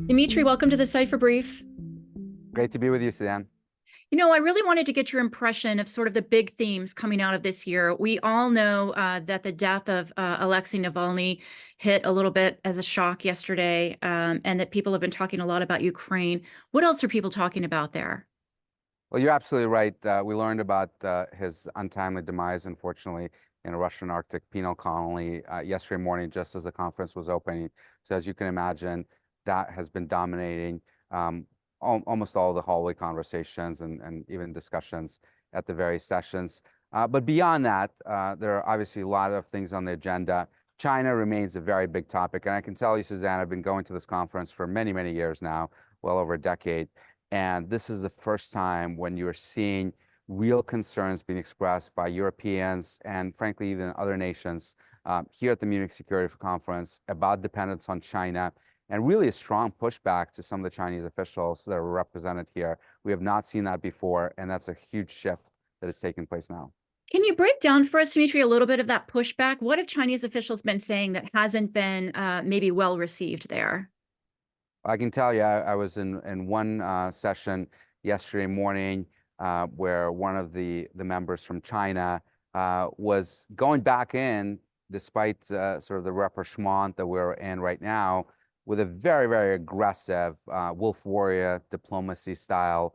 Dmitri, welcome to the Cipher Brief. Great to be with you, Suzanne. I really wanted to get your impression of sort of the big themes coming out of this year. We all know that the death of Alexei Navalny hit a little bit as a shock yesterday, and that people have been talking a lot about Ukraine. What else are people talking about there? Well, you're absolutely right. We learned about his untimely demise, unfortunately, in a Russian Arctic penal colony yesterday morning, just as the conference was opening. So as you can imagine, that has been dominating almost all the hallway conversations and even discussions at the various sessions. But beyond that, there are obviously a lot of things on the agenda. China remains a very big topic. And I can tell you, Suzanne, I've been going to this conference for many, many years now, well over a decade. And this is the first time when you're seeing real concerns being expressed by Europeans and, frankly, even other nations here at the Munich Security Conference about dependence on China and really a strong pushback to some of the Chinese officials that are represented here. We have not seen that before, and that's a huge shift that is taking place now. Can you break down for us, Dmitry, a little bit of that pushback? What have Chinese officials been saying that hasn't been maybe well received there? I can tell you, I was in one session yesterday morning where one of the members from China was going back in, despite sort of the rapprochement that we're in right now, with a very, very aggressive wolf warrior diplomacy style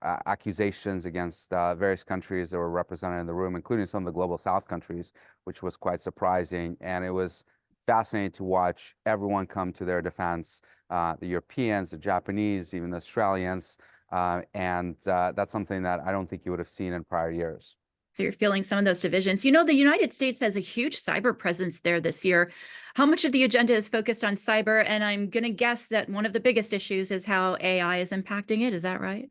accusations against various countries that were represented in the room, including some of the global South countries, which was quite surprising. And it was fascinating to watch everyone come to their defense, the Europeans, the Japanese, even the Australians. And that's something that I don't think you would have seen in prior years. So you're feeling some of those divisions. The United States has a huge cyber presence there this year. How much of the agenda is focused on cyber? And I'm going to guess that one of the biggest issues is how AI is impacting it. Is that right?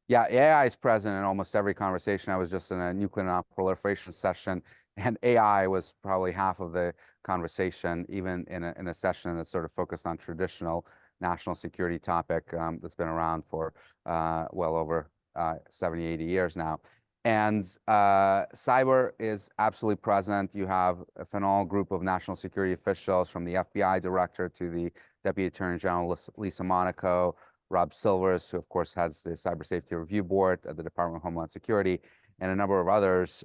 Yeah, AI is present in almost every conversation. I was just in a nuclear non-proliferation session, and AI was probably half of the conversation, even in a session that's sort of focused on traditional national security topic that's been around for well over 70, 80 years now. And cyber is absolutely present. You have a phenomenal group of national security officials, from the FBI director to the Deputy Attorney General, Lisa Monaco, Rob Silvers, who of course heads the Cyber Safety Review Board at the Department of Homeland Security, and a number of others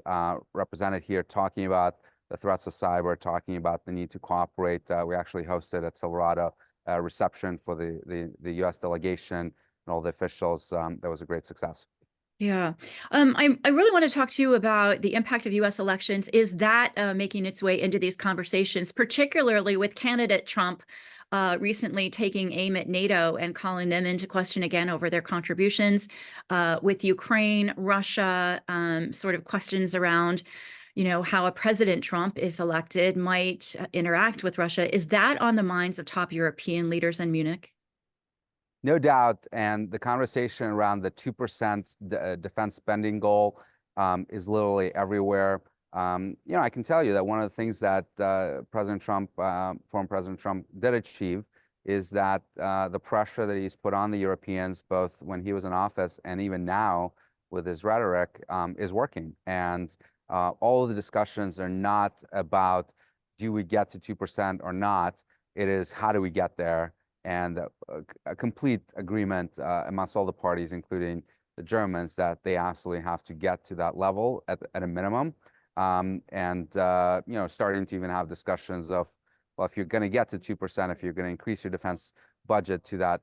represented here, talking about the threats of cyber, talking about the need to cooperate. We actually hosted at Silverado a reception for the U.S. delegation and all the officials. That was a great success. Yeah. I really want to talk to you about the impact of U.S. elections. Is that making its way into these conversations, particularly with candidate Trump recently taking aim at NATO and calling them into question again over their contributions, with Ukraine, Russia, sort of questions around, how a President Trump, if elected, might interact with Russia. Is that on the minds of top European leaders in Munich? No doubt, and the conversation around the 2% defense spending goal is literally everywhere. I can tell you that one of the things that President Trump, former President Trump, did achieve is that the pressure that he's put on the Europeans, both when he was in office and even now with his rhetoric, is working. And all of the discussions are not about, do we get to 2% or not? It is, how do we get there? And a complete agreement amongst all the parties, including the Germans, that they absolutely have to get to that level at a minimum. Starting to even have discussions of, well, if you're going to get to 2%, if you're going to increase your defense budget to that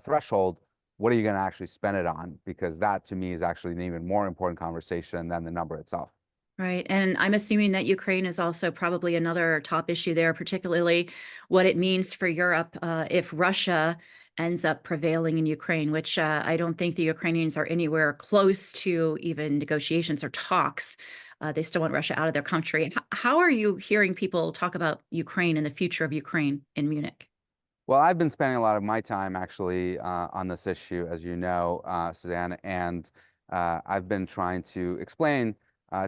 threshold, what are you going to actually spend it on? Because that, to me, is actually an even more important conversation than the number itself. Right. And I'm assuming that Ukraine is also probably another top issue there, particularly what it means for Europe if Russia ends up prevailing in Ukraine, which I don't think the Ukrainians are anywhere close to even negotiations or talks. They still want Russia out of their country. How are you hearing people talk about Ukraine and the future of Ukraine in Munich? Well, I've been spending a lot of my time actually on this issue, as you know, Suzanne, and I've been trying to explain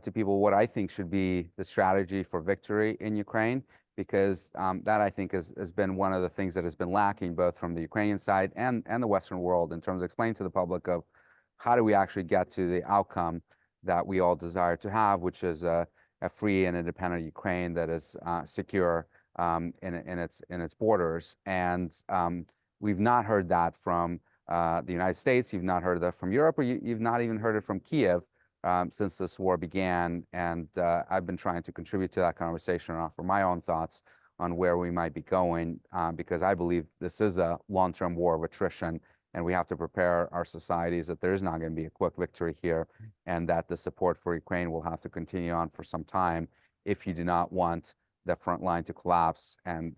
to people what I think should be the strategy for victory in Ukraine, because that, I think, has been one of the things that has been lacking, both from the Ukrainian side and the Western world, in terms of explaining to the public of how do we actually get to the outcome that we all desire to have, which is a free and independent Ukraine that is secure in its borders. And we've not heard that from the United States. You've not heard that from Europe, or you've not even heard it from Kiev since this war began. And I've been trying to contribute to that conversation and offer my own thoughts on where we might be going, because I believe this is a long-term war of attrition, and we have to prepare our societies that there is not going to be a quick victory here, and that the support for Ukraine will have to continue on for some time if you do not want the front line to collapse, and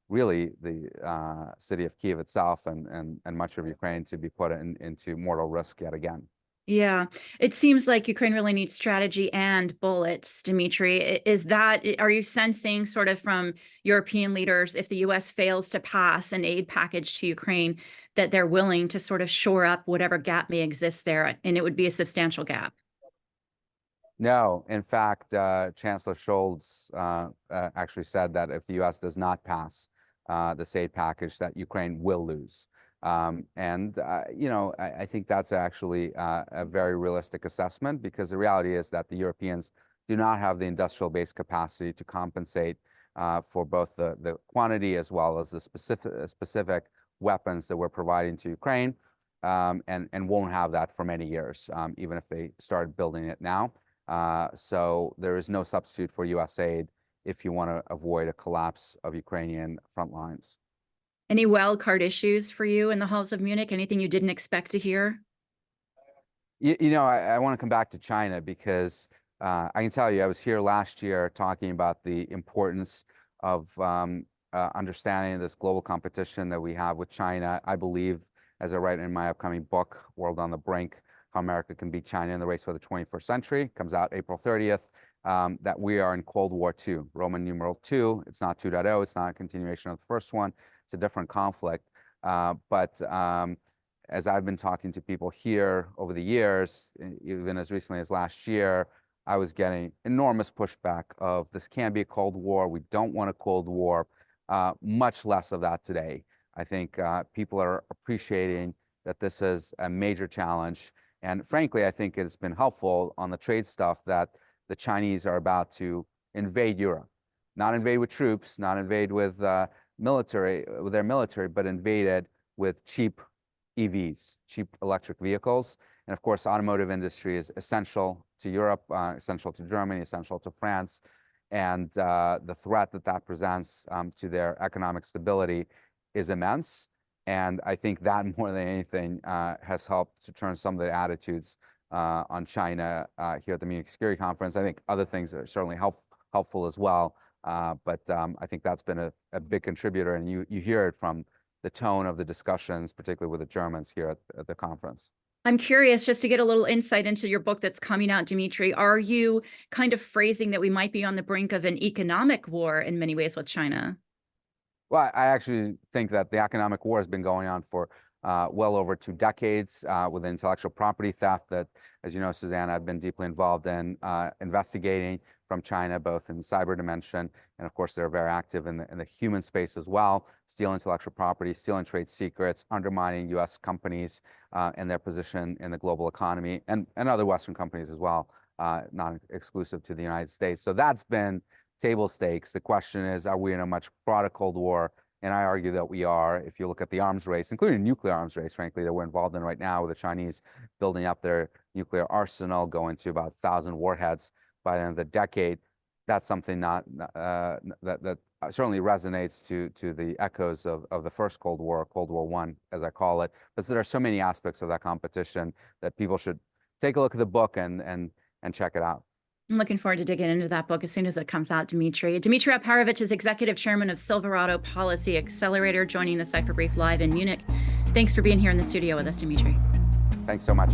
really the city of Kiev itself and much of Ukraine to be put into mortal risk yet again. Yeah, it seems like Ukraine really needs strategy and bullets, Dmitry. Are you sensing sort of from European leaders, if the US fails to pass an aid package to Ukraine, that they're willing to sort of shore up whatever gap may exist there, and it would be a substantial gap? No, in fact, Chancellor Scholz actually said that if the US does not pass this aid package, that Ukraine will lose. I think that's actually a very realistic assessment, because the reality is that the Europeans do not have the industrial base capacity to compensate for both the quantity as well as the specific weapons that we're providing to Ukraine, and won't have that for many years, even if they start building it now. So there is no substitute for US aid if you want to avoid a collapse of Ukrainian front lines. Any wild card issues for you in the halls of Munich? Anything you didn't expect to hear? I want to come back to China, because I can tell you, I was here last year talking about the importance of understanding this global competition that we have with China. I believe, as I write in my upcoming book, World on the Brink, How America Can Beat China in the Race for the 21st Century, comes out April 30th, that we are in Cold War II, Roman numeral II. It's not 2.0. It's not a continuation of the first one. It's a different conflict. But as I've been talking to people here over the years, even as recently as last year, I was getting enormous pushback of, this can't be a Cold War. We don't want a Cold War. Much less of that today. I think people are appreciating that this is a major challenge. And frankly, I think it's been helpful on the trade stuff that the Chinese are about to invade Europe. Not invade with troops, not invade with their military, but invaded with cheap EVs, cheap electric vehicles. And of course, automotive industry is essential to Europe, essential to Germany, essential to France. And the threat that presents to their economic stability is immense. And I think that, more than anything, has helped to turn some of the attitudes on China here at the Munich Security Conference. I think other things are certainly helpful as well. But I think that's been a big contributor, and you hear it from the tone of the discussions, particularly with the Germans here at the conference. I'm curious, just to get a little insight into your book that's coming out, Dmitry, are you kind of phrasing that we might be on the brink of an economic war in many ways with China? Well, I actually think that the economic war has been going on for well over 2 decades, with intellectual property theft that, as you know, Suzanne, I've been deeply involved in investigating from China, both in the cyber dimension, and of course, they're very active in the human space as well, stealing intellectual property, stealing trade secrets, undermining US companies and their position in the global economy, and other Western companies as well, not exclusive to the United States. So that's been table stakes. The question is, are we in a much broader Cold War? And I argue that we are. If you look at the arms race, including nuclear arms race, frankly, that we're involved in right now, with the Chinese building up their nuclear arsenal, going to about 1,000 warheads by the end of the decade, that's something that certainly resonates to the echoes of the first Cold War, Cold War I, as I call it. But there are so many aspects of that competition that people should take a look at the book and check it out. I'm looking forward to digging into that book as soon as it comes out, Dmitri. Dmitri Alperovitch is Executive Chairman of Silverado Policy Accelerator, joining the Cipher Brief live in Munich. Thanks for being here in the studio with us, Dmitri. Thanks so much.